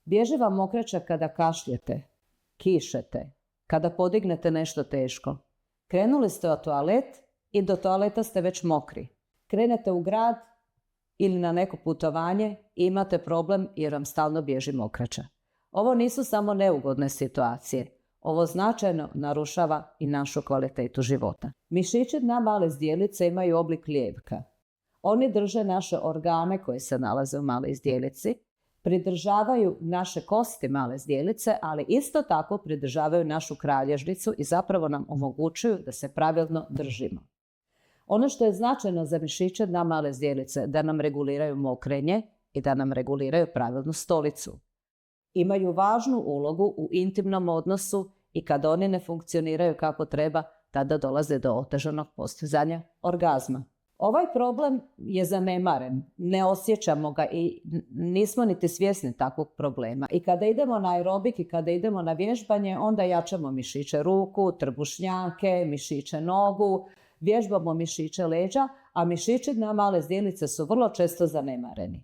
Bježi vam mokraća kada kašljete, kišete, kada podignete nešto teško. Krenuli ste u toalet i do toaleta ste već mokri. Krenete u grad ili na neko putovanje i imate problem jer vam stalno bježi mokraća. Ovo nisu samo neugodne situacije. Ovo značajno narušava i našu kvalitetu života. Mišići dna male zdjelice imaju oblik lijevka. Oni drže naše organe koje se nalaze u maloj zdjelici, pridržavaju naše kosti male zdjelice, ali isto tako pridržavaju našu kralježnicu i zapravo nam omogućuju da se pravilno držimo. Ono što je značajno za mišiće dna male zdjelice, da nam reguliraju mokrenje i da nam reguliraju pravilnu stolicu. Imaju važnu ulogu u intimnom odnosu i kad oni ne funkcioniraju kako treba, tada dolaze do otežanog postizanja orgazma. Ovaj problem je zanemaren, ne osjećamo ga i nismo niti svjesni takvog problema. I kada idemo na aerobik i kada idemo na vježbanje, onda jačamo mišiće ruku, trbušnjake, mišiće nogu, vježbamo mišiće leđa, a mišići dna male zdjelice su vrlo često zanemareni.